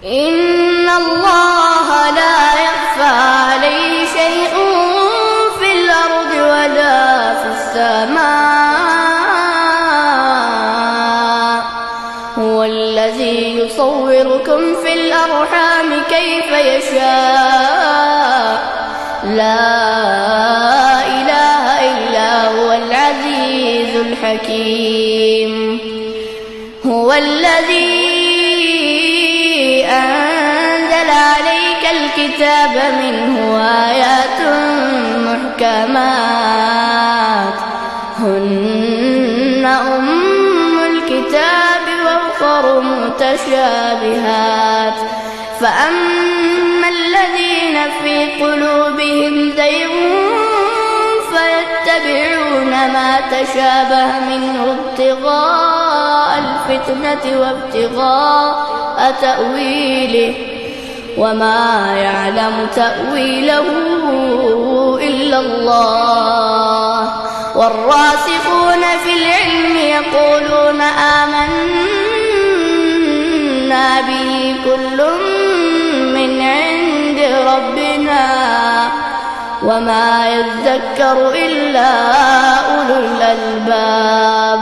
إن الله لا يخفى عليه شيء في الأرض ولا في السماء. هو الذي يصوركم في الأرحام كيف يشاء. لا إله إلا هو العزيز الحكيم. هو الذي أنزل عليك الكتاب منه آيات محكمات هن أم الكتاب وأخر متشابهات. فأما الذين في قلوبهم زيغ فيتبعون ما تشابه منه ابتغاء الفتنة وابتغاء تأويله وما يعلم تأويله إلا الله. والراسخون في العلم يقولون آمنا به كل من عند ربنا وما يذكر إلا أولو الألباب.